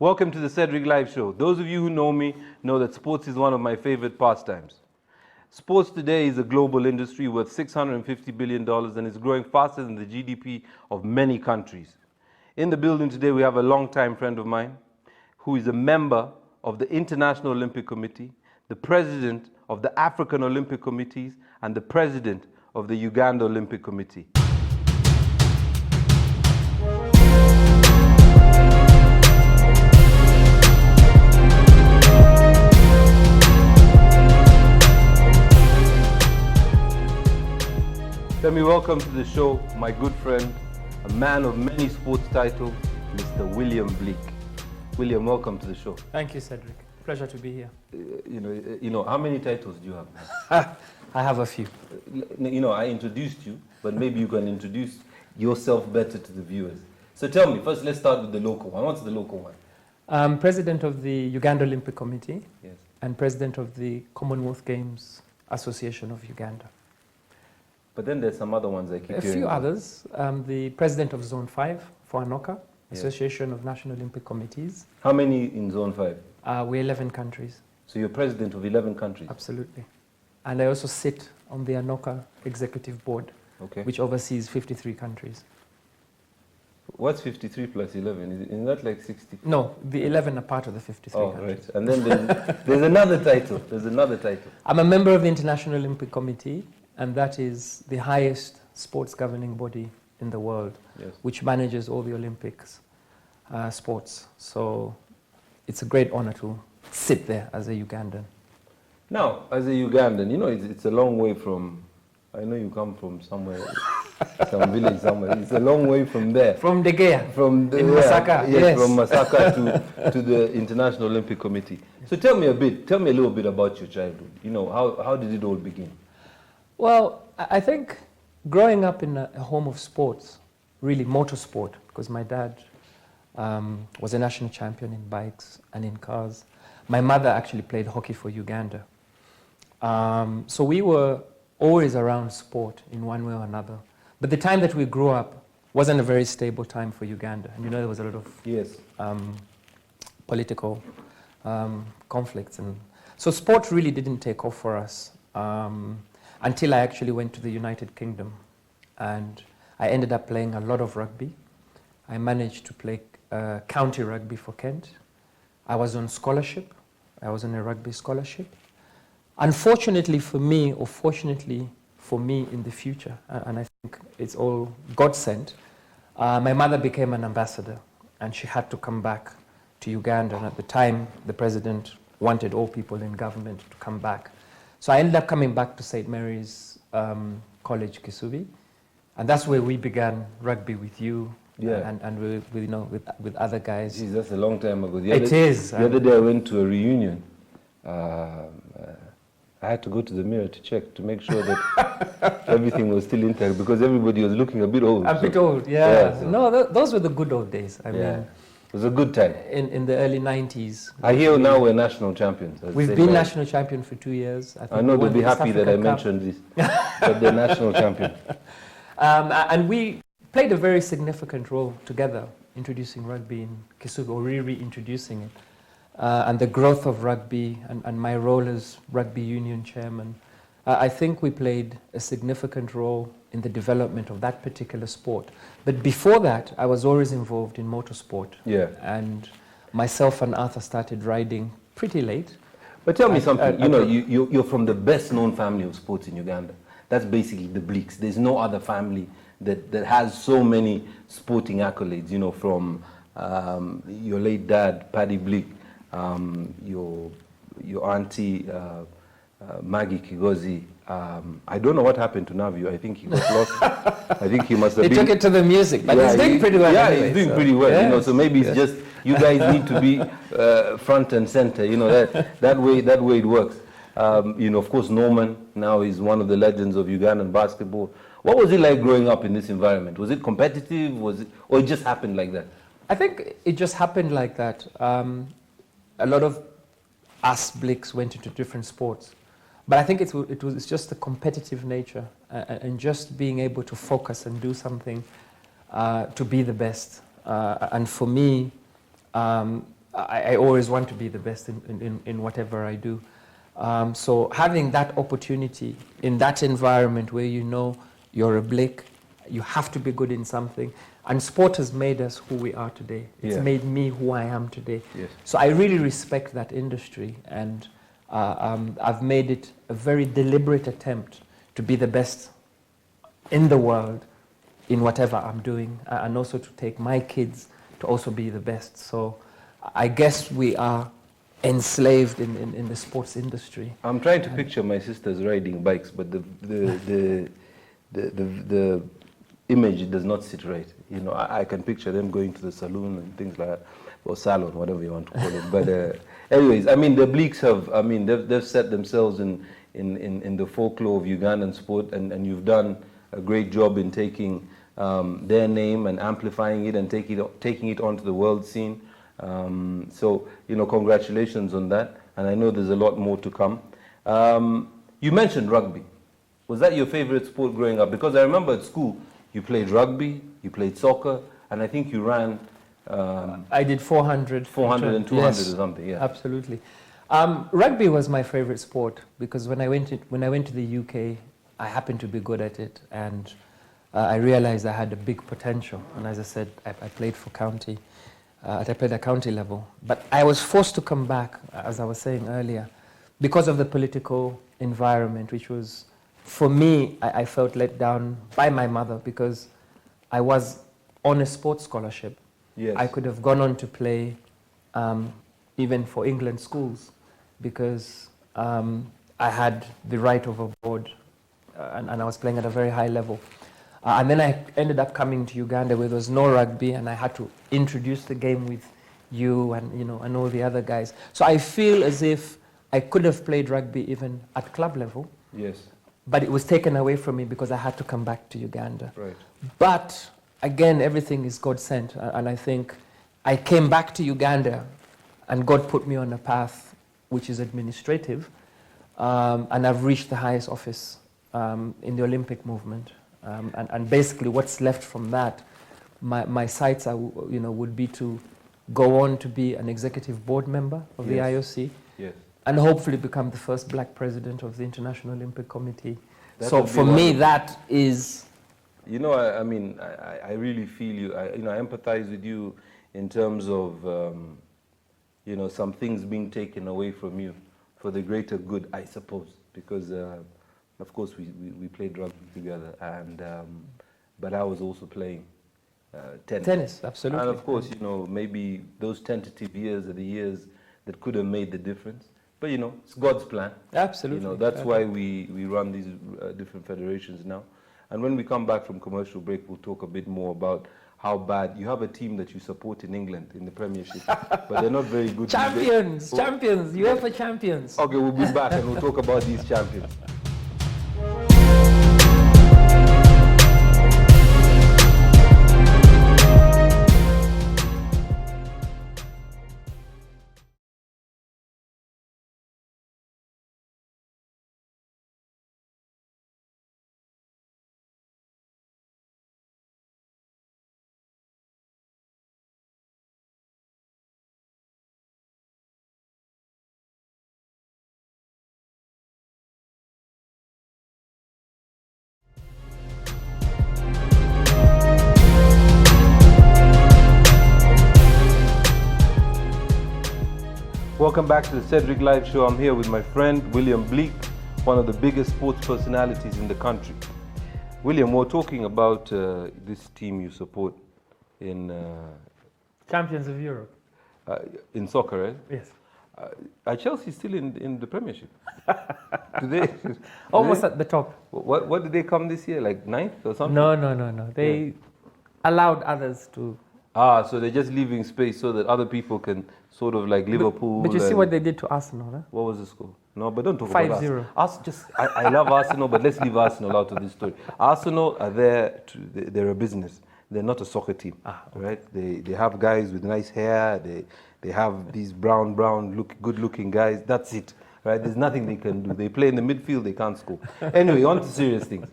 Welcome to the Cedric Live Show. Those of you who know me know that sports is one of my favorite pastimes. Sports today is a global industry worth $650 billion and is growing faster than the GDP of many countries. In the building today we have a longtime friend of mine who is a member of the International Olympic Committee, the president of the African Olympic Committees, and the president of the Uganda Olympic Committee. Let me welcome to the show my good friend, a man of many sports titles, Mr. William Blick. William, welcome to the show. Thank you, Cedric. Pleasure to be here. You know, how many titles do you have? I have a few. I introduced you, but maybe you can introduce yourself better to the viewers. So tell me, first let's start with the local one. What's the local one? I'm president of the Uganda Olympic Committee, Yes. and president of the Commonwealth Games Association of Uganda. But then there's some other ones I keep hearing. A few about. others. The president of Zone 5 for ANOCA, Yes. Association of National Olympic Committees. How many in Zone 5? We're 11 countries. So you're president of 11 countries? Absolutely. And I also sit on the ANOCA Executive Board, Okay. which oversees 53 countries. What's 53 plus 11? Isn't that like 60? No, the 11 are part of the 53 Oh, countries. right. And then there's another title. There's another title. I'm a member of the International Olympic Committee, and that is the highest sports governing body in the world, Yes. which manages all the Olympics sports. So it's a great honor to sit there as a Ugandan. Now, as a Ugandan, it's a long way from, I know you come from somewhere, some village somewhere. It's a long way from there. From Degea, From the, in Masaka, yes. From Masaka to the International Olympic Committee. So tell me a little bit about your childhood. How did it all begin? Well, I think growing up in a home of sports, really motorsport, because my dad was a national champion in bikes and in cars. My mother actually played hockey for Uganda. So we were always around sport in one way or another. But the time that we grew up wasn't a very stable time for Uganda. And there was a lot of Yes. political conflicts. And so sport really didn't take off for us until I actually went to the United Kingdom. And I ended up playing a lot of rugby. I managed to play county rugby for Kent. I was on scholarship. I was on a rugby scholarship. Unfortunately for me, or fortunately for me in the future, and I think it's all God sent, my mother became an ambassador and she had to come back to Uganda. And at the time, the president wanted all people in government to come back. So I ended up coming back to St. Mary's College, Kisubi. And that's where we began rugby with you. Yeah. And with other guys. Geez, that's a long time ago. It is. The other day I went to a reunion. I had to go to the mirror to check to make sure that everything was still intact because everybody was looking a bit old. A bit old, yeah. No, those were the good old days. I mean, it was a good time. In the early 90s. I hear now we're national champions. We've been national champion for 2 years. I know they'll be happy that I mentioned this, but they're national champion. And we played a very significant role together introducing rugby in Kisubi, or reintroducing it. And the growth of rugby and my role as rugby union chairman, I think we played a significant role in the development of that particular sport. But before that, I was always involved in motorsport. Yeah. And myself and Arthur started riding pretty late. But tell me something, you're from the best known family of sports in Uganda. That's basically the Blicks. There's no other family that has so many sporting accolades, from your late dad, Paddy Blick, your auntie, Maggie Kigozi. I don't know what happened to Navio. I think he got lost. I think he must have They took it to the music, but he's doing pretty well. Yeah, anyway, he's doing pretty well. Yes, so maybe it's just you guys need to be front and center. That way it works. Of course, Norman now is one of the legends of Ugandan basketball. What was it like growing up in this environment? Was it competitive? Or it just happened like that? I think it just happened like that. A lot of us Blicks went into different sports. But I think it's just the competitive nature and just being able to focus and do something to be the best. And for me, I always want to be the best in whatever I do. So having that opportunity in that environment where you know you're a Blick, you have to be good in something, and sport has made us who we are today. It's made me who I am today. Yes. So I really respect that industry, and I've made it a very deliberate attempt to be the best in the world in whatever I'm doing, and also to take my kids to also be the best. So I guess we are enslaved in the sports industry. I'm trying to picture my sisters riding bikes, but the image does not sit right. You know, I can picture them going to the saloon and things like that, or salon, whatever you want to call it. But anyways, I mean, the Blicks have, I mean, they've set themselves in the folklore of Ugandan sport, and you've done a great job in taking their name and amplifying it and taking it onto the world scene. So, you know, congratulations on that. And I know there's a lot more to come. You mentioned rugby. Was that your favorite sport growing up? Because I remember at school, you played rugby, you played soccer, and I think you ran... I did 400. 400 and 200 yes, or something, yeah. Absolutely. Rugby was my favorite sport because when I went to the UK, I happened to be good at it, and I realized I had a big potential. And as I said, I played for county. I played at county level. But I was forced to come back, as I was saying earlier, because of the political environment, which was, for me, I felt let down by my mother because I was on a sports scholarship. Yes. I could have gone on to play even for England schools because I had the right of a board and I was playing at a very high level. And then I ended up coming to Uganda where there was no rugby, and I had to introduce the game with you and, you know, and all the other guys. So I feel as if I could have played rugby even at club level. Yes. But it was taken away from me because I had to come back to Uganda. Right. But again, everything is God sent, and I think I came back to Uganda, and God put me on a path which is administrative, and I've reached the highest office in the Olympic movement. And basically, what's left from that, my sights are, you know, would be to go on to be an executive board member of the IOC, yes, and hopefully become the first Black president of the International Olympic Committee. That So for me, that is. You know, I mean, I really feel you. You know, I empathize with you in terms of, you know, some things being taken away from you for the greater good, I suppose, because. Of course, we played rugby together, and but I was also playing tennis. Tennis, absolutely. And of course, you know, maybe those tentative years are the years that could have made the difference. But you know, it's God's plan. Absolutely. You know, that's why we run these different federations now. And when we come back from commercial break, we'll talk a bit more about how bad you have a team that you support in England in the Premiership, but they're not very good. Champions, champions, UEFA champions. Okay, we'll be back and we'll talk about these champions. Welcome back to the Cedric Live Show. I'm here with my friend William Blick, one of the biggest sports personalities in the country. William, we're talking about this team you support in... Champions of Europe. In soccer, right? Yes. Are Chelsea still in the Premiership? Do they? Almost at the top. What did they come this year? Like 9th or something? No. They allowed others to... So they're just leaving space so that other people can sort of like Liverpool. But you see what they did to Arsenal, huh? What was the score? No, but don't talk 5-0. about us. I love Arsenal, but let's leave Arsenal out of this story. Arsenal are there, they're a business. They're not a soccer team, okay. Right? They have guys with nice hair. They have these brown, good-looking guys. That's it, right? There's nothing they can do. They play in the midfield, they can't score. Anyway, on to serious things.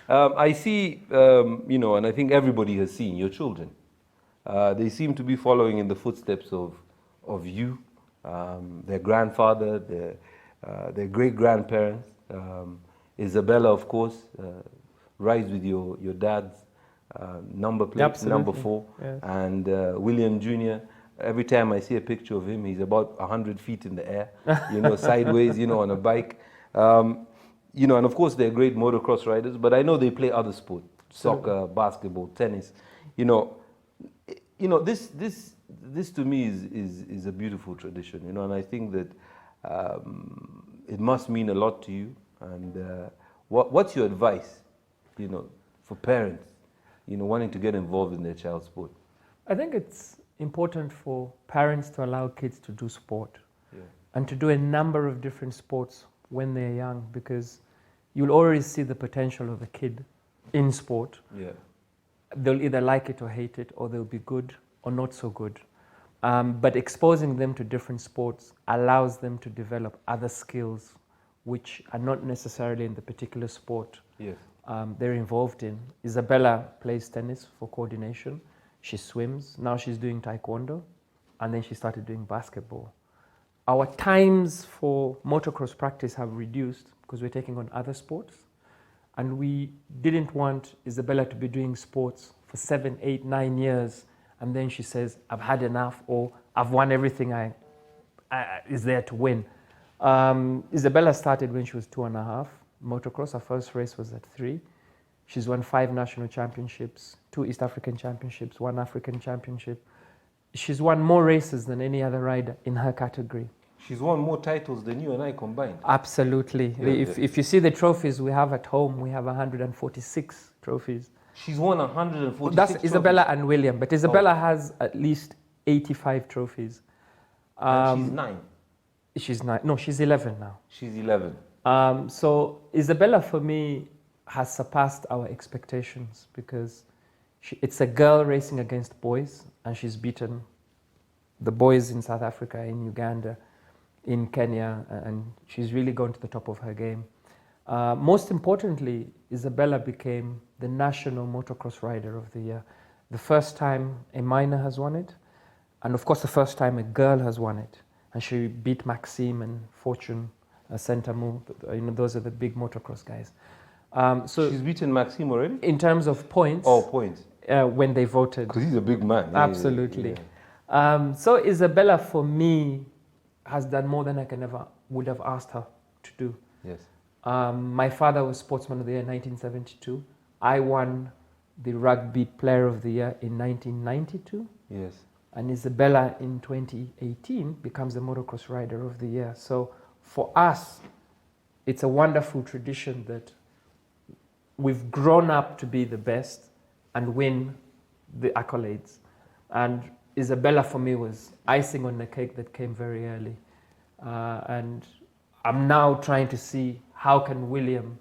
I see, you know, and I think everybody has seen your children. They seem to be following in the footsteps of of you, their grandfather, their great-grandparents. Isabella, of course, rides with your dad's number plate, Absolutely. number 4. Yes. And William Jr., every time I see a picture of him, he's about 100 feet in the air, sideways, on a bike. And of course they're great motocross riders, but I know they play other sports, soccer, basketball, tennis. This to me is a beautiful tradition, and I think that it must mean a lot to you. And what's your advice, for parents, wanting to get involved in their child's sport? I think it's important for parents to allow kids to do sport and to do a number of different sports when they're young, because you'll always see the potential of a kid in sport. Yeah. They'll either like it or hate it, or they'll be good or not so good. But exposing them to different sports allows them to develop other skills which are not necessarily in the particular sport they're involved in. Isabella plays tennis for coordination. She swims. Now she's doing taekwondo. And then she started doing basketball. Our times for motocross practice have reduced because we're taking on other sports. And we didn't want Isabella to be doing sports for 7, 8, 9 years. And then she says, I've had enough, or I've won everything I is there to win. Isabella started when she was 2.5. Motocross, her first race was at 3. She's won 5 national championships, 2 East African championships, 1 African championship. She's won more races than any other rider in her category. She's won more titles than you and I combined. Absolutely. If you see the trophies we have at home, we have 146 trophies. She's won 146 That's trophies. Isabella and William, but Isabella has at least 85 trophies. And she's 9. She's 9. No, she's 11 now. She's 11. So Isabella, for me, has surpassed our expectations, because it's a girl racing against boys, and she's beaten the boys in South Africa, in Uganda, in Kenya, and she's really gone to the top of her game. Most importantly, Isabella became the national motocross rider of the year. The first time a minor has won it, and of course the first time a girl has won it. And she beat Maxime and Fortune, Sentamu. Those are the big motocross guys. So she's beaten Maxime already? In terms of points. Oh, points. When they voted. Because he's a big man. Absolutely. Yeah. So Isabella, for me, has done more than I would have asked her to do. Yes. My father was Sportsman of the Year in 1972. I won the Rugby Player of the Year in 1992. Yes. And Isabella in 2018 becomes the Motocross Rider of the Year. So for us, it's a wonderful tradition that we've grown up to be the best and win the accolades. And Isabella, for me, was icing on the cake that came very early. And I'm now trying to see how can William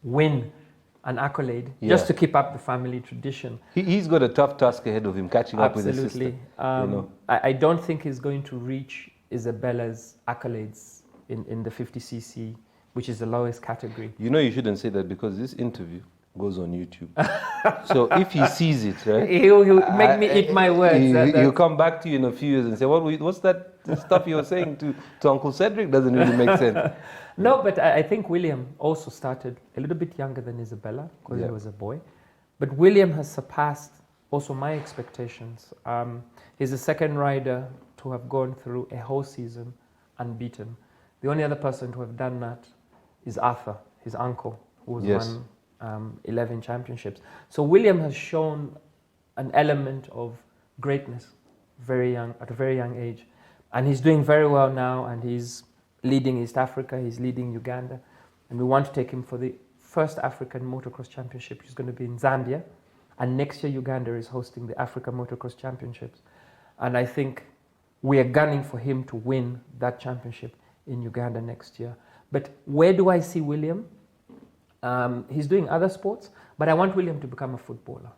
win an accolade just to keep up the family tradition. He's got a tough task ahead of him, catching up with his sister. Absolutely. I don't think he's going to reach Isabella's accolades in the 50cc, which is the lowest category. You shouldn't say that, because this interview goes on YouTube. So if he sees it, right? He'll make me eat my words. He'll come back to you in a few years and say, what's that stuff you were saying to Uncle Cedric? Doesn't really make sense. No, but I think William also started a little bit younger than Isabella, because he was a boy. But William has surpassed also my expectations. He's the second rider to have gone through a whole season unbeaten. The only other person to have done that is Arthur, his uncle, who has won 11 championships. So William has shown an element of greatness at a very young age. And he's doing very well now, and he's leading East Africa, he's leading Uganda. And we want to take him for the first African Motocross Championship, which is going to be in Zambia. And next year, Uganda is hosting the Africa Motocross Championships. And I think we are gunning for him to win that championship in Uganda next year. But where do I see William? He's doing other sports, but I want William to become a footballer.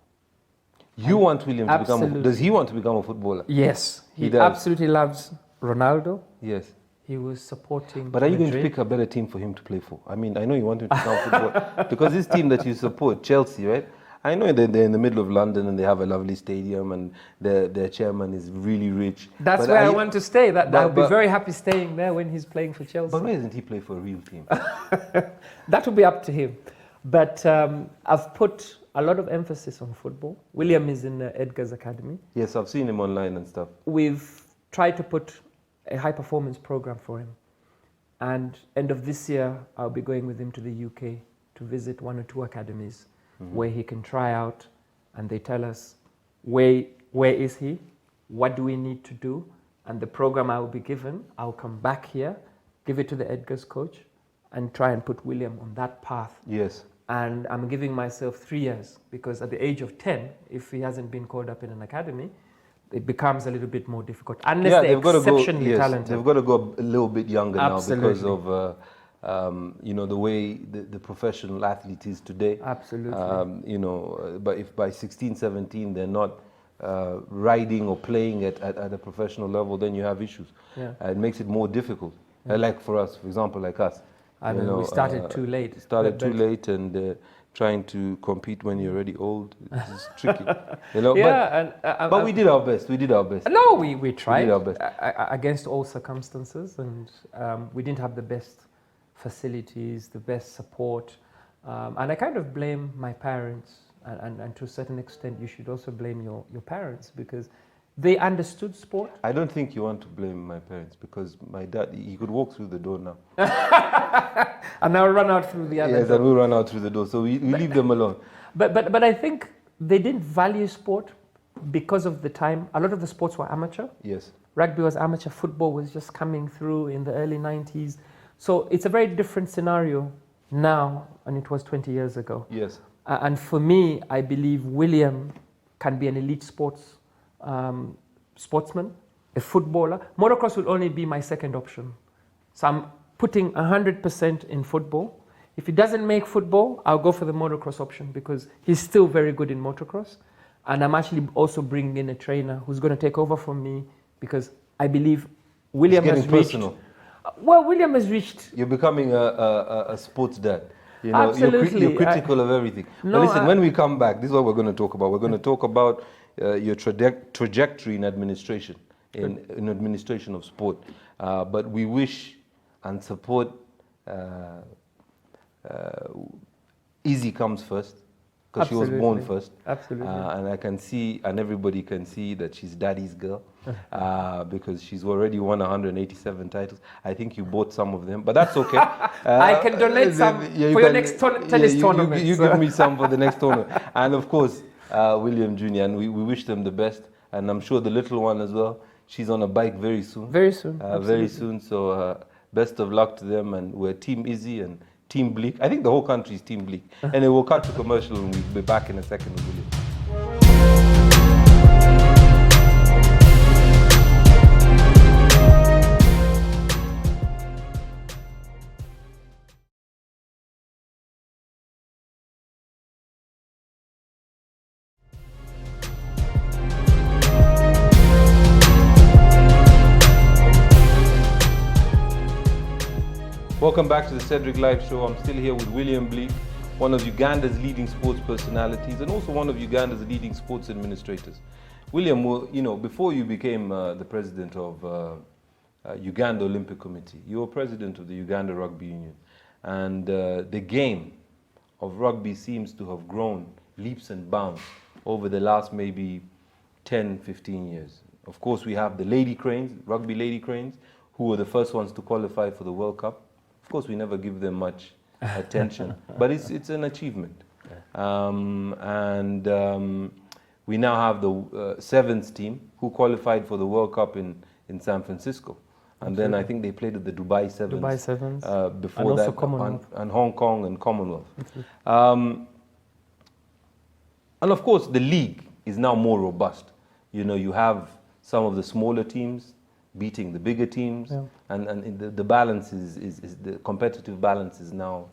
You want William to become does he want to become a footballer? Yes. He does. Absolutely loves Ronaldo. Yes. He was supporting But are you Madrid. going to pick a better team for him to play for? I mean, I know you want him to become footballer, because this team that you support, Chelsea, right? I know that they're in the middle of London and they have a lovely stadium and their chairman is really rich. That's where I want to stay. I'll be very happy staying there when he's playing for Chelsea. But why doesn't he play for a real team? That will be up to him. But I've put a lot of emphasis on football. William is in Edgar's Academy. Yes, I've seen him online and stuff. We've tried to put a high performance program for him. And end of this year, I'll be going with him to the UK to visit 1 or 2 academies where he can try out, and they tell us where is he, what do we need to do, and the program I will be given, I'll come back here, give it to the Edgar's coach, and try and put William on that path. Yes. And I'm giving myself 3 years, because at the age of 10, if he hasn't been called up in an academy, it becomes a little bit more difficult, unless they're exceptionally talented. They've got to go a little bit younger Absolutely. now because of the way the professional athlete is today. Absolutely. But if by 16, 17 they're not riding or playing at a professional level, then you have issues. Yeah. It makes it more difficult. Like for us, for example, like us. I mean, we started too late. Too late, and trying to compete when you're already old is tricky. Yeah, but we did our best. We did our best. No, we tried. We did our best. Against all circumstances, and we didn't have the best facilities, the best support, and I kind of blame my parents, and to a certain extent, you should also blame your parents, because they understood sport. I don't think you want to blame my parents, because my dad, he could walk through the door now. And I'll run out through the other door. Yes, and we'll run out through the door. So we leave them alone. But I think they didn't value sport because of the time. A lot of the sports were amateur. Yes. Rugby was amateur. Football was just coming through in the early 90s. So it's a very different scenario now than it was 20 years ago. Yes. And for me, I believe William can be an elite sportsman, a footballer. Motocross will only be my second option. So I'm putting 100% in football. If he doesn't make football, I'll go for the motocross option, because he's still very good in motocross. And I'm actually also bringing in a trainer who's going to take over from me, because I believe William has reached... Personal. Well, William has reached... You're becoming a sports dad. Absolutely. You're critical of everything. No, but listen, when we come back, this is what we're going to talk about. We're going to talk about your trajectory in administration, in administration of sport. But we wish and support Easy comes first, because she was born first. Absolutely. And I can see, and everybody can see, that she's daddy's girl, because she's already won 187 titles. I think you bought some of them, but that's okay. I can donate some for your next tennis tournament. You give me some for the next tournament. And of course, William Jr., and we wish them the best. And I'm sure the little one as well, she's on a bike very soon. Very soon. Very soon. So best of luck to them. And we're Team Izzy and Team Blick. I think the whole country is Team Blick. And then we'll cut to commercial and we'll be back in a second with William. Welcome back to the Cedric Live Show. I'm still here with William Blick, one of Uganda's leading sports personalities and also one of Uganda's leading sports administrators. William, before you became the president of Uganda Olympic Committee, you were president of the Uganda Rugby Union. And the game of rugby seems to have grown leaps and bounds over the last maybe 10, 15 years. Of course, we have the Lady Cranes, Rugby Lady Cranes, who were the first ones to qualify for the World Cup. Of course, we never give them much attention, but it's an achievement. We now have the sevens team who qualified for the World Cup in San Francisco. And then I think they played at the Dubai Sevens. Before and that, also Commonwealth. and Hong Kong and Commonwealth. And of course, the league is now more robust. You have some of the smaller teams beating the bigger teams, and the balance is the competitive balance is now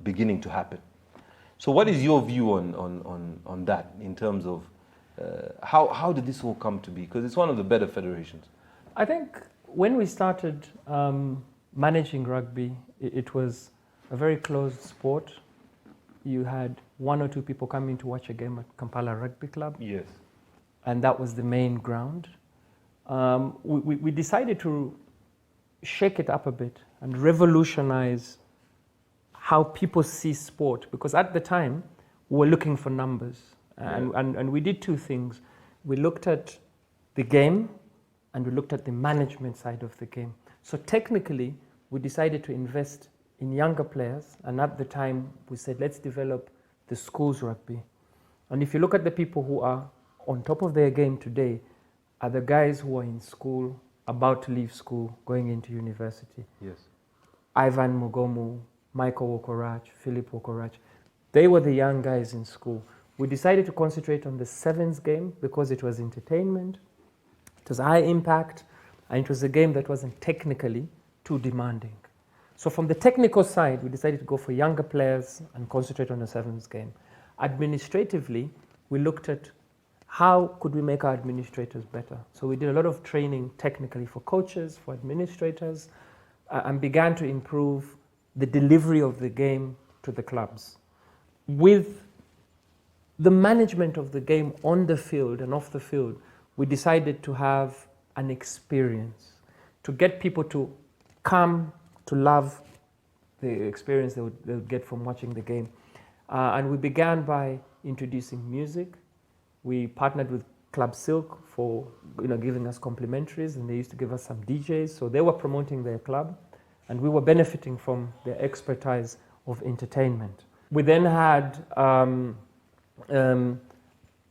beginning to happen. So what is your view on that in terms of how did this all come to be? Because it's one of the better federations. I think when we started managing rugby, it was a very closed sport. you had 1 or 2 people coming to watch a game at Kampala Rugby Club. Yes. And that was the main ground. We decided to shake it up a bit and revolutionize how people see sport, because at the time we were looking for numbers, and we did 2 things. We looked at the game and we looked at the management side of the game. So technically we decided to invest in younger players, and at the time we said, let's develop the schools rugby. And if you look at the people who are on top of their game today, are the guys who are in school, about to leave school, going into university. Yes. Ivan Mugomu, Michael Wokorach, Philip Wokorach, they were the young guys in school. We decided to concentrate on the sevens game because it was entertainment, it was high impact, and it was a game that wasn't technically too demanding. So from the technical side, we decided to go for younger players and concentrate on the sevens game. Administratively, we looked at how could we make our administrators better. So we did a lot of training technically for coaches, for administrators, and began to improve the delivery of the game to the clubs. With the management of the game on the field and off the field, we decided to have an experience, to get people to come to love the experience they would get from watching the game. And we began by introducing music. We partnered with Club Silk for giving us complimentaries, and they used to give us some DJs. So they were promoting their club, and we were benefiting from their expertise of entertainment. We then had a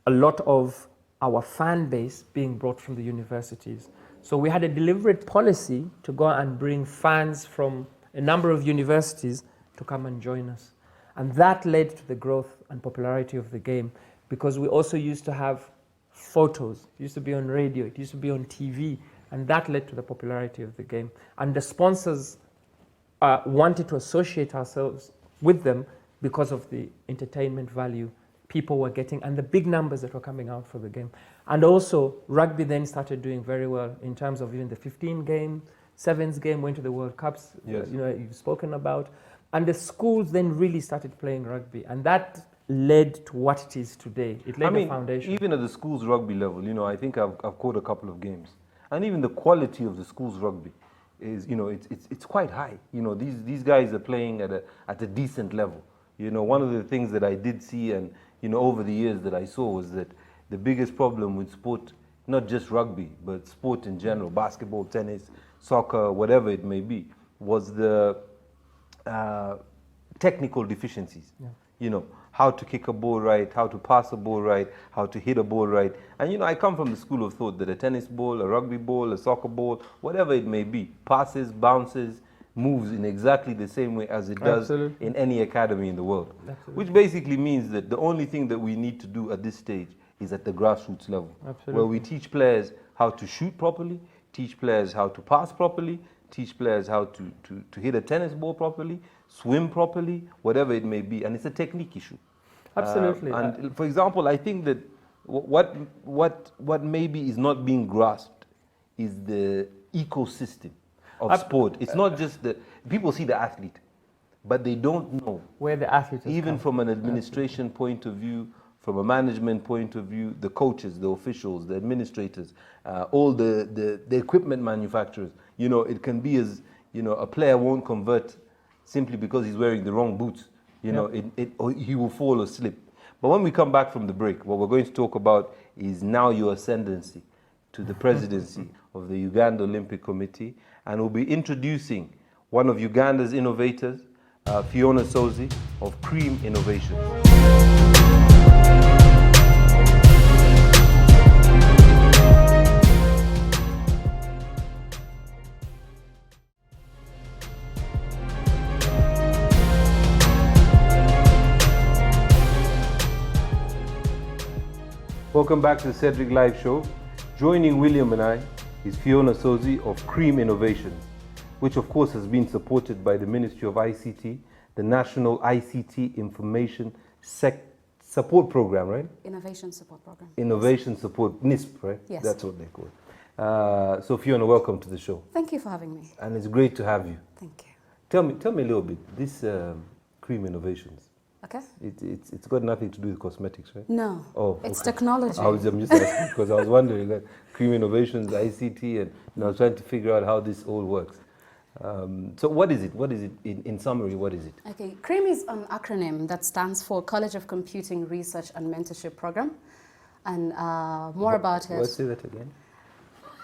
lot of our fan base being brought from the universities. So we had a deliberate policy to go and bring fans from a number of universities to come and join us. And that led to the growth and popularity of the game, because we also used to have photos. It used to be on radio, it used to be on TV, and that led to the popularity of the game. And the sponsors wanted to associate ourselves with them because of the entertainment value people were getting and the big numbers that were coming out for the game. And also, rugby then started doing very well in terms of even the 15 game, sevens game went to the World Cups, yes. You've spoken about. And the schools then really started playing rugby, and that led to what it is today. It laid the foundation. Even at the school's rugby level, I think I've caught a couple of games, and even the quality of the school's rugby is, it's quite high. These guys are playing at a decent level. One of the things that I did see, and over the years that I saw, was that the biggest problem with sport, not just rugby, but sport in general, basketball, tennis, soccer, whatever it may be, was the technical deficiencies. Yeah. How to kick a ball right, how to pass a ball right, how to hit a ball right. And I come from the school of thought that a tennis ball, a rugby ball, a soccer ball, whatever it may be, passes, bounces, moves in exactly the same way as it does in any academy in the world. Absolutely. Which basically means that the only thing that we need to do at this stage is at the grassroots level. Absolutely. Where we teach players how to shoot properly, teach players how to pass properly, teach players how to hit a tennis ball properly, swim properly, whatever it may be. And it's a technique issue. Absolutely. And for example, I think that what maybe is not being grasped is the ecosystem of sport. It's not just people see the athlete, but they don't know where the athlete is. Even from an administration point of view, from a management point of view, the coaches, the officials, the administrators, all the equipment manufacturers. It can be as, a player won't convert simply because he's wearing the wrong boots. Or he will fall or slip. But when we come back from the break, what we're going to talk about is now your ascendancy to the presidency of the Uganda Olympic Committee, and we'll be introducing one of Uganda's innovators, Fiona Ssozi of Creme Innovation. Welcome back to the Cedric Live Show. Joining William and I is Fiona Ssozi of Creme Innovation, which of course has been supported by the Ministry of ICT, the National ICT Information Support Program, right? Innovation Support Program. Innovation Support, NISP, right? Yes. That's what they call it. So Fiona, welcome to the show. Thank you for having me. And it's great to have you. Thank you. Tell me a little bit, this Creme Innovations. Okay? It's got nothing to do with cosmetics, right? No. Oh, It's okay. technology. I'm just asking because I was wondering, like, Creme Innovations, ICT, and I was trying to figure out how this all works. So what is it? What is it? In summary, what is it? Okay, Creme is an acronym that stands for College of Computing Research and Mentorship Program. And more about it. Let's say that again.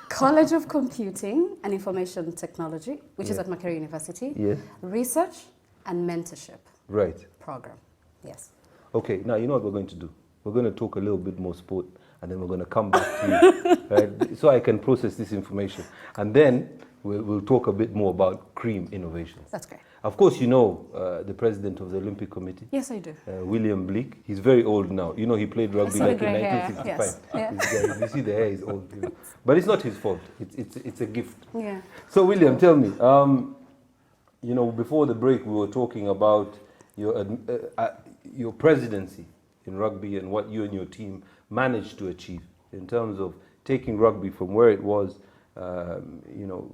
College of Computing and Information Technology, which is Yes. at Makerere University. Yes. Research and Mentorship Right. Program. Yes. Okay, now you know what we're going to do? We're going to talk a little bit more sport, and then we're going to come back to you, right? So I can process this information. And then we'll talk a bit more about Creme Innovations. That's great. Of course, you know the president of the Olympic Committee, Yes, I do. William Blick. He's very old now. You know, he played rugby see the like in grey hair, 1965. yes. Yeah. This guy, you see the hair is old. You know. But it's not his fault. It's a gift. Yeah. So, William, tell me, you know, before the break, we were talking about your presidency in rugby and what you and your team managed to achieve in terms of taking rugby from where it was, you know,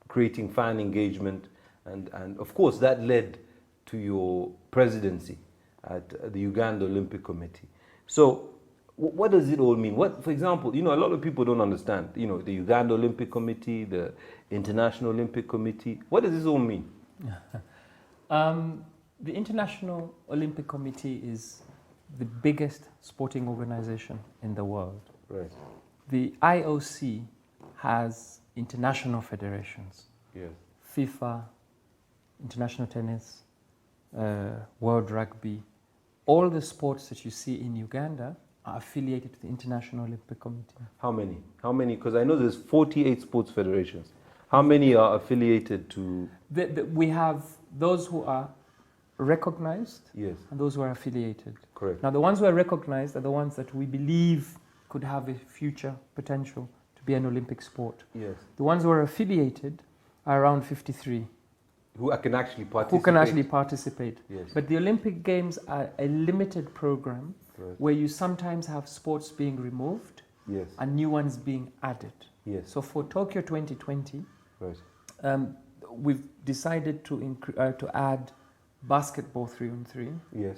creating fan engagement, and of course that led to your presidency at the Uganda Olympic Committee. So what does it all mean? What, for example, you know, a lot of people don't understand, you know, the Uganda Olympic Committee, the International Olympic Committee. What does this all mean? The International Olympic Committee is the biggest sporting organization in the world. Right. The IOC has international federations. Yes. FIFA, International Tennis, World Rugby. All the sports that you see in Uganda are affiliated to the International Olympic Committee. How many? How many? Because I know there's 48 sports federations. How many are affiliated to? We have those who are recognized Yes. and those who are affiliated. Correct. Now, the ones who are recognized are the ones that we believe could have a future potential to be an Olympic sport. Yes. The ones who are affiliated are around 53. Who can actually participate? Who can actually participate. Yes. But the Olympic Games are a limited program Right. where you sometimes have sports being removed Yes. and new ones being added. Yes. So for Tokyo 2020, Right. we've decided to add basketball 3-on-3. Yes.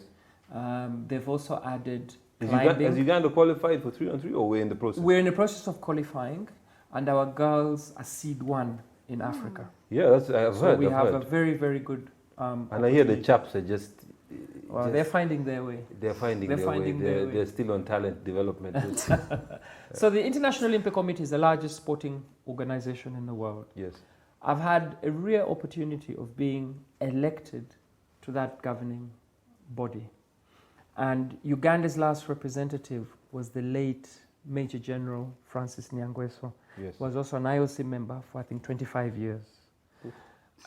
They've also added Has climbing. Uganda qualified for 3-on-3, or we're in the process? We're in the process of qualifying, and our girls are seed 1 in Africa. Yeah, that's I've So heard. we I've have heard. a very, very good. And I hear the opportunity. chaps are just. Well, they're finding their way. They're finding they're their finding way. their way. They're still on talent development. So the International Olympic Committee is the largest sporting organization in the world. Yes. I've had a rare opportunity of being elected to that governing body. And Uganda's last representative was the late Major General Francis Nyangweso. Yes. Was also an IOC member for, I think, 25 years.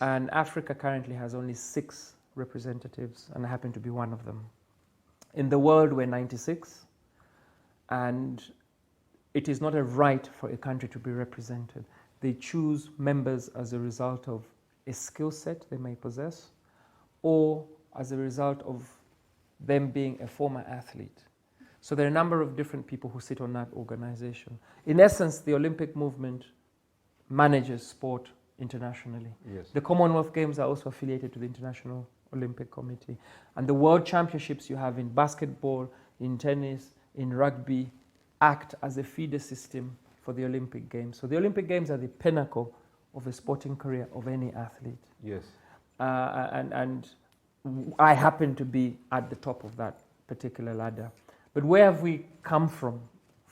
And Africa currently has only 6 representatives, and I happen to be one of them. In the world, we're 96, and it is not a right for a country to be represented. They choose members as a result of a skill set they may possess, or as a result of them being a former athlete. So there are a number of different people who sit on that organization. In essence, the Olympic movement manages sport internationally. Yes. The Commonwealth Games are also affiliated to the International Olympic Committee. And the World Championships you have in basketball, in tennis, in rugby, act as a feeder system for the Olympic Games. So the Olympic Games are the pinnacle of a sporting career of any athlete. Yes. And I happen to be at the top of that particular ladder. But where have we come from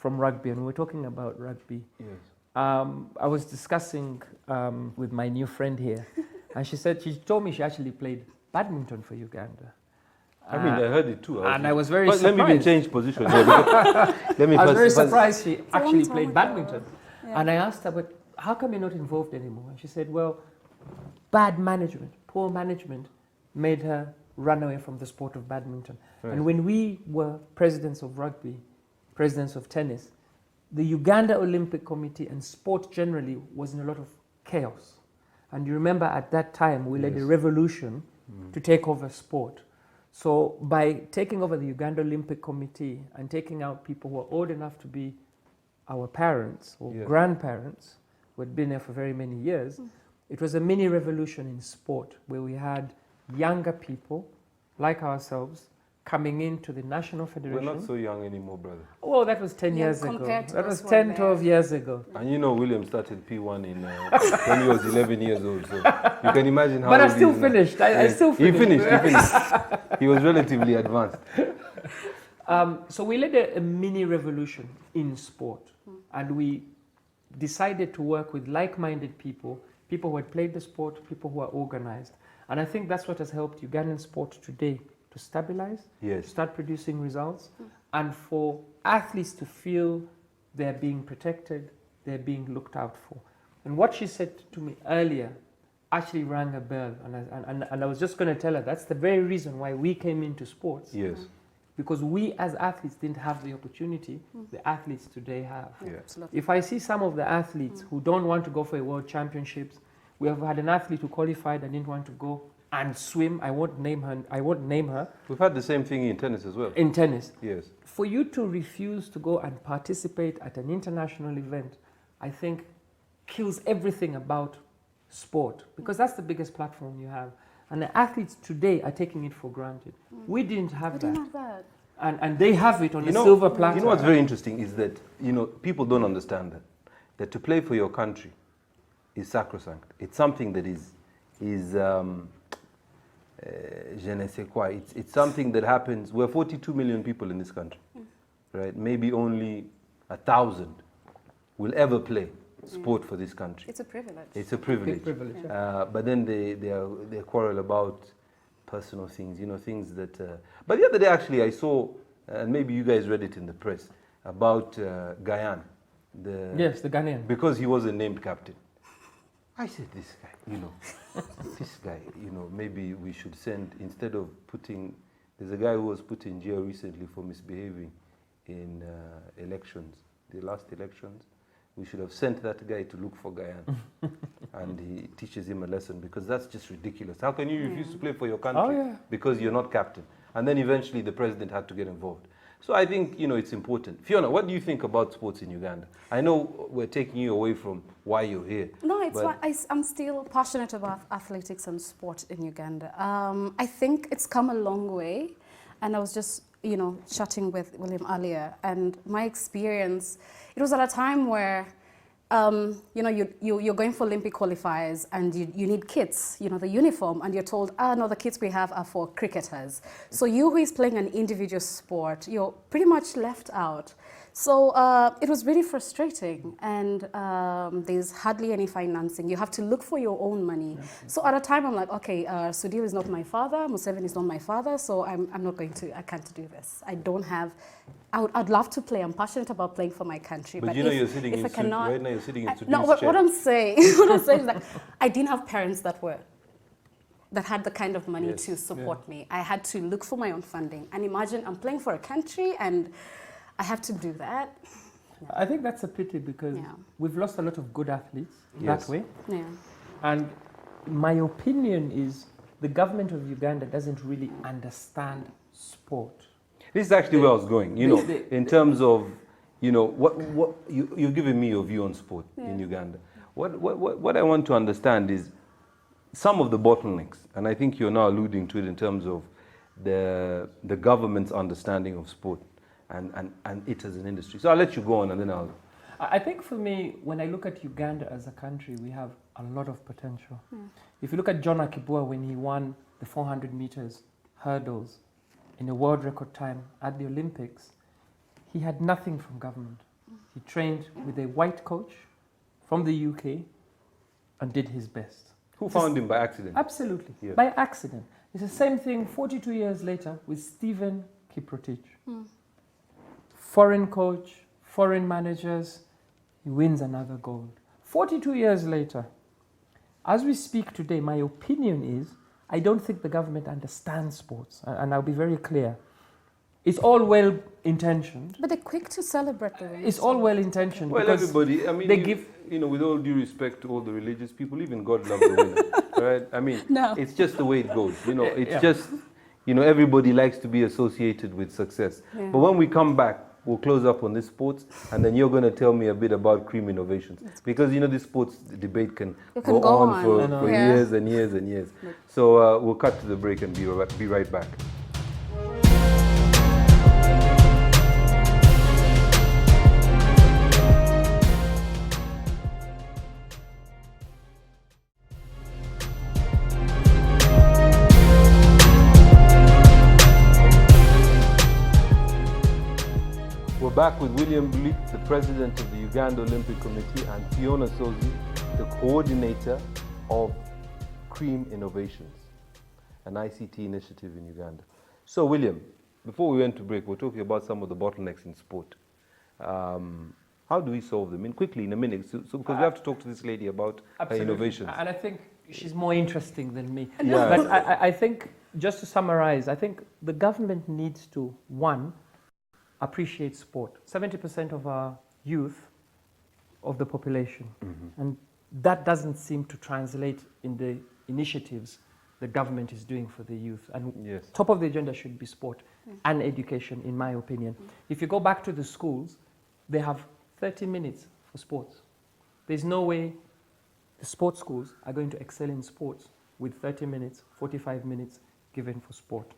rugby? And we're talking about rugby. Yes. I was discussing with my new friend here, and she told me she actually played badminton for Uganda. I mean, I heard it too. I was very but surprised. let me even change position here. Let me I was first- very first- surprised she actually long played time badminton. ago. Yeah. And I asked her, but how come you're not involved anymore? And she said, well, bad management, poor management made her run away from the sport of badminton. Right. And when we were presidents of rugby, presidents of tennis, the Uganda Olympic Committee and sport generally was in a lot of chaos. And you remember at that time, we led a Yes. revolution to take over sport. So by taking over the Uganda Olympic Committee and taking out people who are old enough to be our parents or Yes. grandparents, who had been there for very many years, it was a mini revolution in sport where we had younger people like ourselves coming into the National We're Federation. not so young anymore, brother. Oh, that was 10 Yeah, years ago. compared to That us was who are 10, there. 12 years ago. And you know, William started P1 in when he was 11 years old. So you can imagine how. But I old he still is now. finished. I still He finished. finished. He was relatively advanced. So we led a mini revolution in sport, and we decided to work with like-minded people who had played the sport, people who are organized. And I think that's what has helped Ugandan sport today to stabilize, Yes. start producing results, and for athletes to feel they're being protected, they're being looked out for. And what she said to me earlier actually rang a bell, and I was just going to tell her that's the very reason why we came into sports. Yes. Because we as athletes didn't have the opportunity the athletes today have. Yeah. Absolutely. If I see some of the athletes who don't want to go for a world championships, we have had an athlete who qualified and didn't want to go and swim. I won't name her. We've had the same thing in tennis as well. In tennis. Yes. For you to refuse to go and participate at an international event, I think kills everything about sport, because that's the biggest platform you have. And the athletes today are taking it for granted. We didn't have We that. didn't have that. And they have it on a silver platter. You know what's very interesting is that, people don't understand that to play for your country is sacrosanct. It's something that is je ne sais quoi. It's something that happens. We're 42 million people in this country, right? Maybe only 1,000 will ever play sport for this country. It's a privilege. It's a privilege. Big privilege. But then they quarrel about personal things, things that. But the other day, actually, I saw, and maybe you guys read it in the press, about Guyane. Yes, the Ghanaian. Because he wasn't named captain. I said, this guy, this guy, maybe we should send, instead of putting, there's a guy who was put in jail recently for misbehaving in elections, the last elections. We should have sent that guy to look for Guyane. And he teaches him a lesson, because that's just ridiculous. How can you refuse to play for your country because you're not captain? And then eventually the president had to get involved. So I think, it's important. Fiona, what do you think about sports in Uganda? I know we're taking you away from why you're here. No, it's why I'm still passionate about athletics and sport in Uganda. I think it's come a long way. And I was just, chatting with William earlier. And my experience, it was at a time where, you're going for Olympic qualifiers and you need kits, the uniform, and you're told, no, the kits we have are for cricketers. So you who is playing an individual sport, you're pretty much left out. So it was really frustrating, and there's hardly any financing. You have to look for your own money. So at a time I'm like, okay, Sudhir is not my father, Museveni is not my father, so I can't do this. I don't have, I'd love to play. I'm passionate about playing for my country. But you're sitting in right now you're sitting in Sudhir's no, what I'm saying is that I didn't have parents that had the kind of money to support me. I had to look for my own funding. And imagine I'm playing for a country and I have to do that. I think that's a pity, because we've lost a lot of good athletes that way. Yeah. And my opinion is the government of Uganda doesn't really understand sport. This is actually where I was going, in terms of, what you've given me your view on sport in Uganda. What I want to understand is some of the bottlenecks, and I think you're now alluding to it in terms of the government's understanding of sport and it as an industry. So I'll let you go on, and then I'll... I think for me, when I look at Uganda as a country, we have a lot of potential. If you look at John Akibua when he won the 400 meters hurdles in a world record time at the Olympics, he had nothing from government. He trained with a white coach from the UK and did his best. Who found him by accident? Absolutely, Yeah. by accident. It's the same thing 42 years later with Stephen Kiprotich. Foreign coach, foreign managers, he wins another gold. 42 years later, as we speak today, my opinion is, I don't think the government understands sports, and I'll be very clear. It's all well-intentioned. But they're quick to celebrate the wins. It's all well-intentioned. Well, because everybody, I mean, with all due respect to all the religious people, even God loves the winner, right? I mean, it's just the way it goes. It's just, everybody likes to be associated with success. Yeah. But when we come back, we'll close up on this sports, and then you're going to tell me a bit about Creme innovations. Because, this sports debate can go on for years and years and years. So we'll cut to the break and be right back. back with William Blick, the president of the Uganda Olympic Committee, and Fiona Ssozi, the coordinator of Creme Innovations, an ICT initiative in Uganda. So, William, before we went to break, we're talking about some of the bottlenecks in sport. How do we solve them? Quickly, in a minute, because we have to talk to this lady about her innovations. And I think she's more interesting than me. Yeah. But I think, just to summarize, I think the government needs to, one, appreciate sport. 70% of our youth, of the population, and that doesn't seem to translate in the initiatives the government is doing for the youth. And Yes. top of the agenda should be sport and education, in my opinion. If you go back to the schools, they have 30 minutes for sports. There's no way the sports schools are going to excel in sports with 30 minutes, 45 minutes given for sport.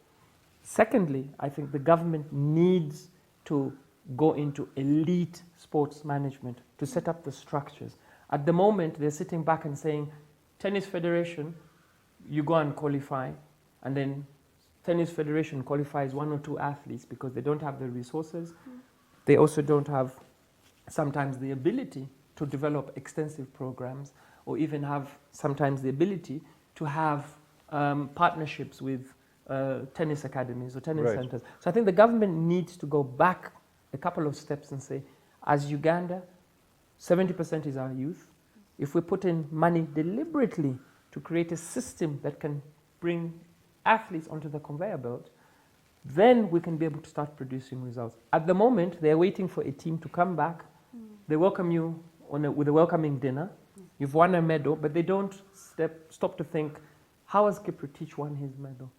Secondly, I think the government needs to go into elite sports management to set up the structures. At the moment, they're sitting back and saying, Tennis Federation, you go and qualify, and then Tennis Federation qualifies 1 or 2 athletes because they don't have the resources. They also don't have sometimes the ability to develop extensive programs, or even have sometimes the ability to have partnerships with tennis academies or tennis centers. So I think the government needs to go back a couple of steps and say, as Uganda, 70% is our youth. If we put in money deliberately to create a system that can bring athletes onto the conveyor belt, then we can be able to start producing results. At the moment, they're waiting for a team to come back. They welcome you with a welcoming dinner. You've won a medal, but they don't stop to think, how has Kiprotich won his medal?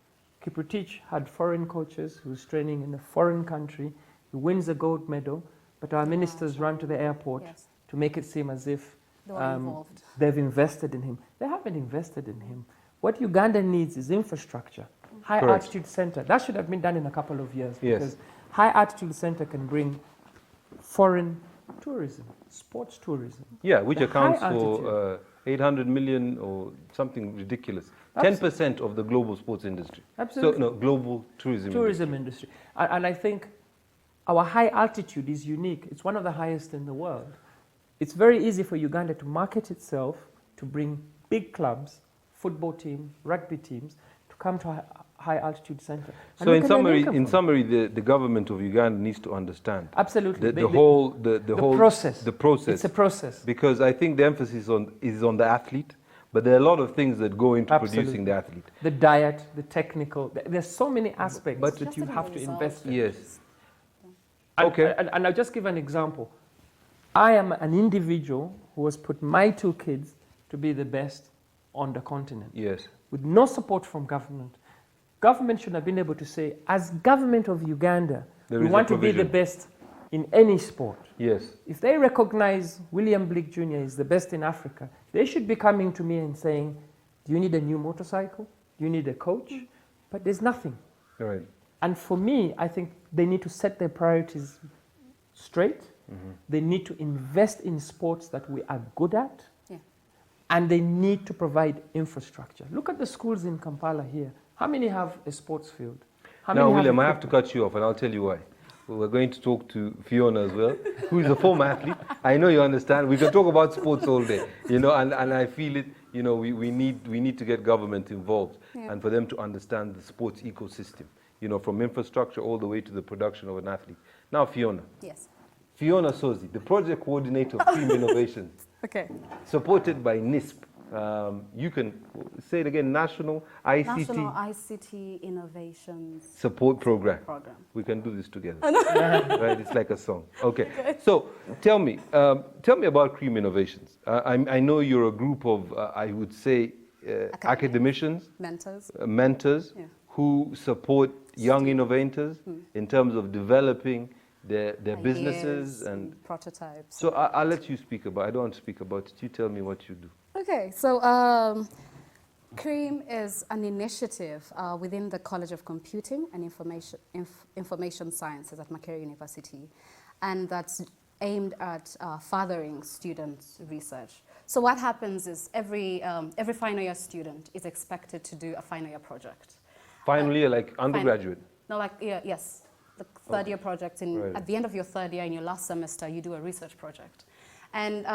Kiprotich had foreign coaches who was training in a foreign country. He wins a gold medal, but our ministers run to the airport to make it seem as if they've invested in him. They haven't invested in him. What Uganda needs is infrastructure. High altitude center. That should have been done in a couple of years, because high altitude center can bring foreign tourism, sports tourism. Yeah, which accounts for 800 million or something ridiculous. 10% of the global sports industry. Absolutely. So, no, global tourism industry. And I think our high altitude is unique. It's one of the highest in the world. It's very easy for Uganda to market itself, to bring big clubs, football teams, rugby teams, to come to a high altitude center. So in summary, the government of Uganda needs to understand absolutely the whole process. The process. It's a process. Because I think the emphasis is on the athlete, but there are a lot of things that go into producing the athlete. The diet, the technical. There's so many aspects that you have to invest in. Yes. And I'll just give an example. I am an individual who has put my 2 kids to be the best on the continent. Yes. With no support from government. Government should have been able to say, as government of Uganda, we want to be the best in any sport. Yes. If they recognize William Blick Jr. is the best in Africa, they should be coming to me and saying, do you need a new motorcycle? Do you need a coach? But there's nothing. Right. And for me, I think they need to set their priorities straight. They need to invest in sports that we are good at. And they need to provide infrastructure. Look at the schools in Kampala here. How many have a sports field? Now, William, I have to cut you off, and I'll tell you why. We're going to talk to Fiona as well, who is a former athlete. I know you understand. We can talk about sports all day, and I feel it. We need to get government involved, and for them to understand the sports ecosystem, from infrastructure all the way to the production of an athlete. Now, Fiona. Yes. Fiona Ssozi, the project coordinator of Creme Innovations. Okay. Supported by NISP. You can say it again, National ICT Innovations Support Program. We can do this together. Right? It's like a song. Okay. So tell me about Creme Innovations. I know you're a group of, I would say, academicians, mentors who support young innovators in terms of developing their businesses and prototypes. So I'll let you speak about it. I don't want to speak about it. You tell me what you do. Okay, so Creme is an initiative within the College of Computing and Information Sciences at Makerere University, and that's aimed at furthering students' research. So what happens is every final year student is expected to do a final year project. Final year, like undergraduate? No, like, yes. the third year projects. Right. At the end of your third year, in your last semester, you do a research project. And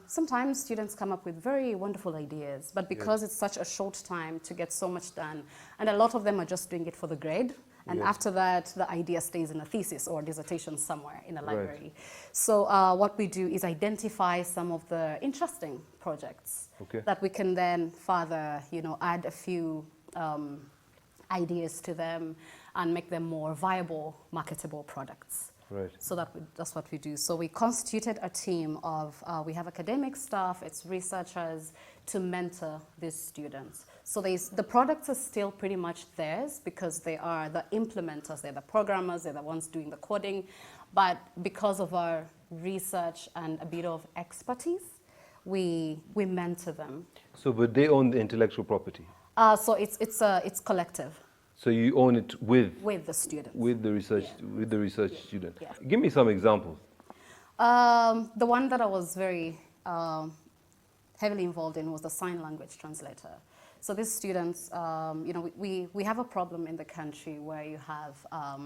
sometimes students come up with very wonderful ideas, but because it's such a short time to get so much done, and a lot of them are just doing it for the grade, and after that, the idea stays in a thesis or dissertation somewhere in a library. So what we do is identify some of the interesting projects that we can then further, add a few ideas to them and make them more viable, marketable products. Right. So that's what we do. So we constituted a team of, we have academic staff, it's researchers, to mentor these students. So the products are still pretty much theirs because they are the implementers, they're the programmers, they're the ones doing the coding. But because of our research and a bit of expertise, we mentor them. So, but they own the intellectual property? So it's collective. So you own it with the students, with the research student. Yeah. Give me some examples. The one that I was very heavily involved in was the sign language translator. So these students, we have a problem in the country where you have I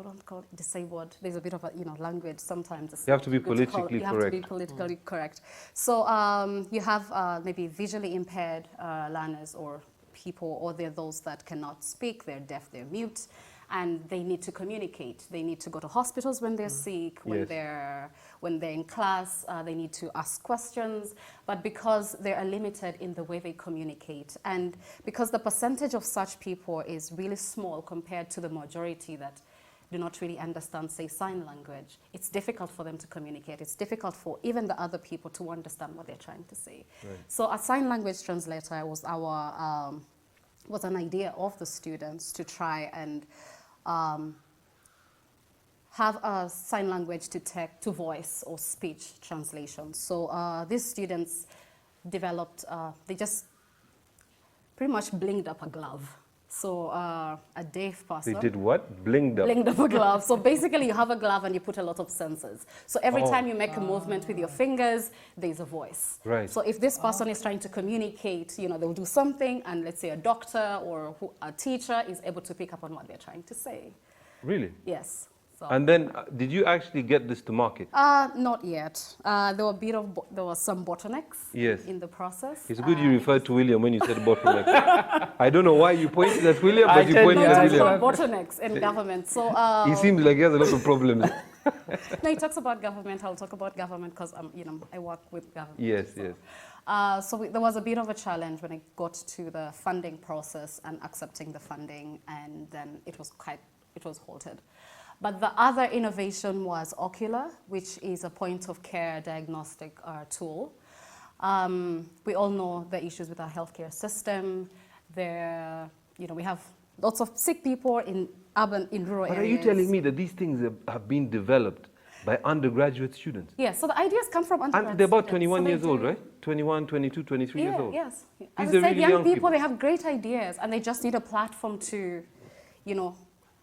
don't call it disabled. There's a bit of a language sometimes. You have to be politically correct. You have to be politically correct. So you have maybe visually impaired learners or people, or they're those that cannot speak, they're deaf, they're mute, and they need to communicate. They need to go to hospitals when they're sick, when they're in class, they need to ask questions. But because they are limited in the way they communicate, and because the percentage of such people is really small compared to the majority that do not really understand, say, sign language, it's difficult for them to communicate. It's difficult for even the other people to understand what they're trying to say. Right. So a sign language translator was was an idea of the students to try and have a sign language to voice or speech translation. So these students developed, they just pretty much blinged up a glove. So a deaf person. They did what? Blinged up? Blinged up a glove. So basically you have a glove and you put a lot of sensors. So every time you make a movement with your fingers, there's a voice. Right. So if this person is trying to communicate, they'll do something, and let's say a doctor or a teacher is able to pick up on what they're trying to say. Really? Yes. So. And then, did you actually get this to market? Not yet. There were some bottlenecks in the process. It's good you referred to William when you said bottlenecks. I don't know why you pointed at William, but you pointed at William. Bottlenecks in government. So he seems like he has a lot of problems. No, he talks about government. I'll talk about government because I work with government. Yes, so. yes. So there was a bit of a challenge when it got to the funding process and accepting the funding, and then it was halted. But the other innovation was Ocular, which is a point-of-care diagnostic tool. We all know the issues with our healthcare system. We have lots of sick people in rural areas. But are you telling me that these things have been developed by undergraduate students? Yes, so the ideas come from undergraduate And they're about students. 21 years old, right? 21, 22, 23 years old. Yes. These As are I said, really young people, people. they have great ideas, and they just need a platform to,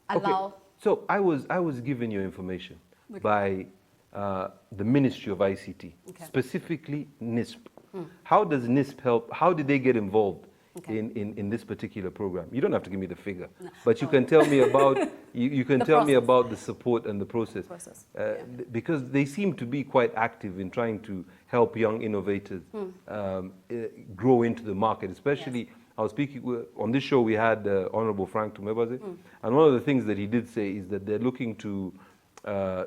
allow... Okay. So I was given your information by the Ministry of ICT, specifically NISP. How does NISP help? How did they get involved in this particular program? You don't have to give me the figure, but you can tell me about you can tell me about the support and the process, because they seem to be quite active in trying to help young innovators grow into the market, especially. Yes. I was speaking on this show. We had Honorable Frank Tumebaze, and one of the things that he did say is that they're looking to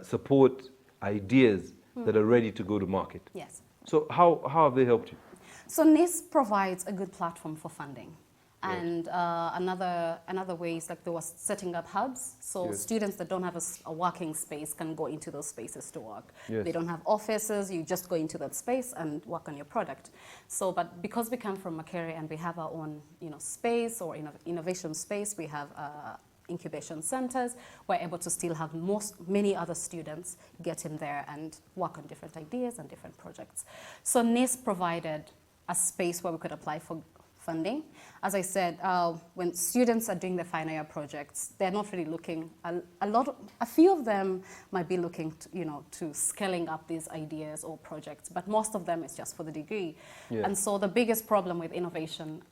support ideas that are ready to go to market. Yes. So how have they helped you? So NISP provides a good platform for funding. And another way is like they were setting up hubs, so students that don't have a working space can go into those spaces to work. They don't have offices, you just go into that space and work on your product. So, but because we come from Makere and we have our own, space or innovation space, we have incubation centers, we're able to still have many other students get in there and work on different ideas and different projects. So NISP provided a space where we could apply for funding. As I said, when students are doing their final year projects, they're not really looking, a few of them might be looking to scaling up these ideas or projects, but most of them is just for the degree. And so the biggest problem with innovation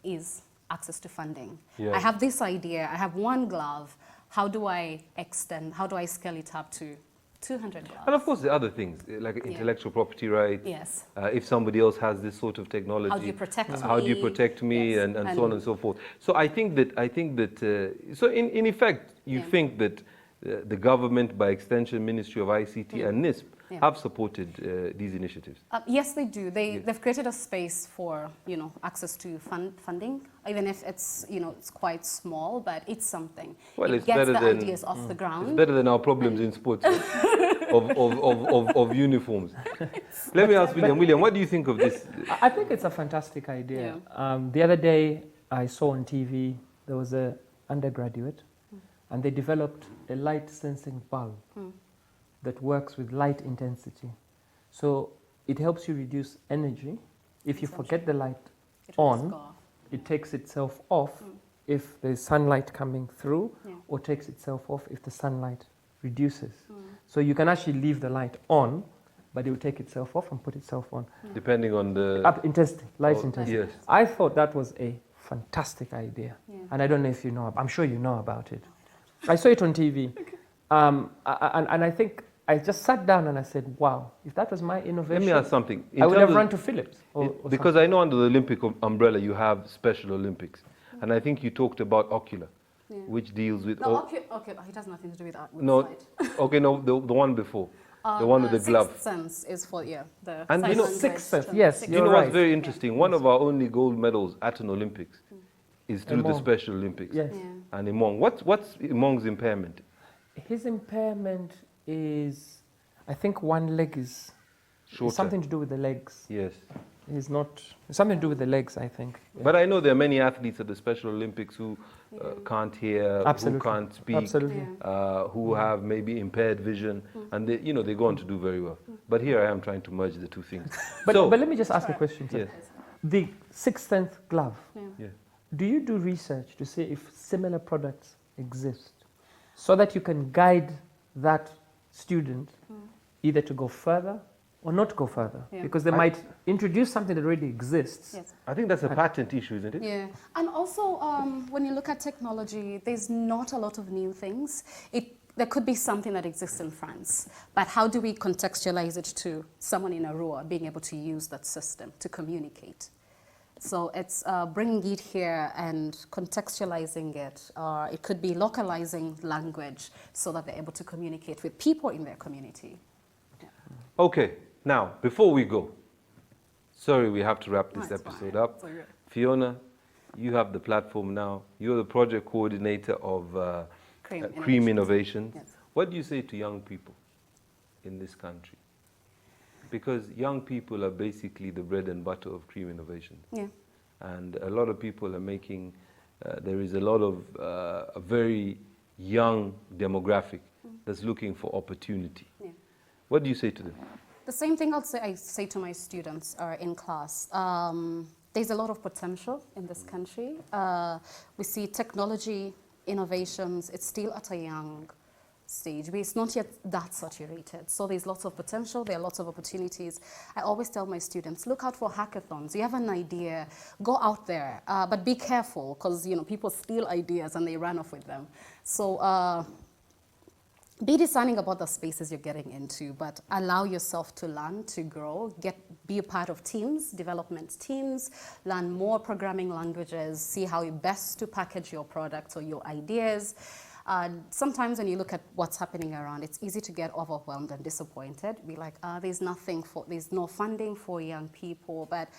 is access to funding. Yeah. I have this idea, I have one glove, how do I extend, how do I scale it up to 200 gloves? And of course, the other things, like intellectual property rights. Yes. If somebody else has this sort of technology, How do you protect me? how do you protect me, Yes. and so on and so forth. So I think that, so in effect, you think that the government, by extension, Ministry of ICT and NISP, have supported these initiatives. Yes, they do. They've created a space for, access to funding, even if it's, it's quite small, but it's something. Well, it it's gets better the than ideas off the ground. It's better than our problems in sports of uniforms. Let me ask William. William, what do you think of this? I think it's a fantastic idea. The other day, I saw on TV, there was an undergraduate, and they developed a light sensing bulb that works with light intensity. So it helps you reduce energy. If you forget the light on, it takes itself off if there's sunlight coming through, or takes itself off if the sunlight reduces. So you can actually leave the light on, but it will take itself off and put itself on. Depending on the... intensity, light intensity. Yes. I thought that was a fantastic idea. And I don't know if you know, I'm sure you know about it. I saw it on TV. And I think I just sat down and I said, wow, if that was my innovation, Let me ask something. I would have run to Philips. Because I know under the Olympic umbrella you have Special Olympics. And I think you talked about Ocular, which deals with... No, okay, it has nothing to do with that. No, okay, no, the one before. The one with the glove. Sixth Sense is for, the... And you know, Sixth Sense, yes, you know what's very interesting? One of our only gold medals at an Olympics is through the Special Olympics. Yes. And Imong. What's Imong's impairment? His impairment is, I think one leg is Shorter. something to do with the legs. Yes. It's something to do with the legs, I think. But I know there are many athletes at the Special Olympics who can't hear, who can't speak, who have maybe impaired vision, and they, they go on to do very well. But here I am trying to merge the two things. But let me just ask a question. Yes. The Sixth Sense glove, Yeah. do you do research to see if similar products exist so that you can guide that student either to go further or not go further? Because they might introduce something that already exists. Yes. I think that's a patent issue, isn't it? Yeah, and also when you look at technology, there's not a lot of new things. There could be something that exists in France, but how do we contextualize it to someone in Arua being able to use that system to communicate? So it's bringing it here and contextualizing it. It could be localizing language so that they're able to communicate with people in their community. Okay, now, before we go, sorry, we have to wrap this episode up. Fiona, you have the platform now. You're the project coordinator of Creme Innovations. Yes. What do you say to young people in this country? Because young people are basically the bread and butter of Creme Innovations. Yeah. And a lot of people are making, there is a lot of a very young demographic that's looking for opportunity. Yeah. What do you say to them? The same thing I say to my students in class. There's a lot of potential in this country. We see technology, innovations, it's still at a young stage, but it's not yet that saturated. So there's lots of potential, there are lots of opportunities. I always tell my students, look out for hackathons. You have an idea, go out there, but be careful because people steal ideas and they run off with them. So be discerning about the spaces you're getting into, but allow yourself to learn, to grow, be a part of teams, development teams, learn more programming languages, see how best to package your products or your ideas. Sometimes when you look at what's happening around, it's easy to get overwhelmed and disappointed. Be like, there's no funding for young people, but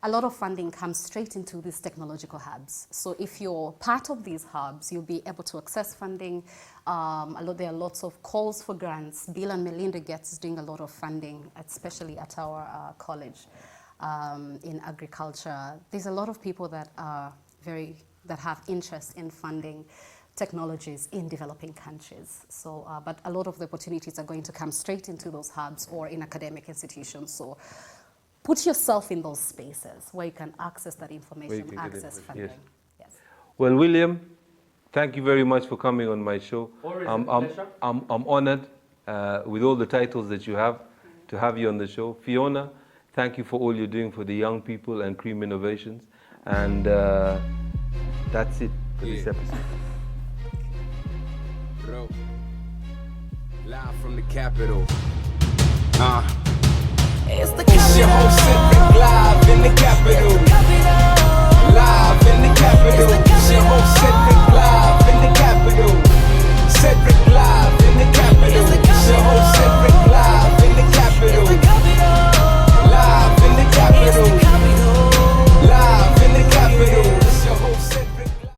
a lot of funding comes straight into these technological hubs. So if you're part of these hubs, you'll be able to access funding. There are lots of calls for grants. Bill and Melinda Gates is doing a lot of funding, especially at our college in agriculture. There's a lot of people that have interest in funding technologies in developing countries. So, but a lot of the opportunities are going to come straight into those hubs or in academic institutions. So put yourself in those spaces where you can access that information, access funding. Yes. Well, William, thank you very much for coming on my show. I'm honored with all the titles that you have to have you on the show. Fiona, thank you for all you're doing for the young people and Creme Innovations. And That's it for this Yeah. episode. Bro. Live from the capital. It's your host Cedric live in the capital.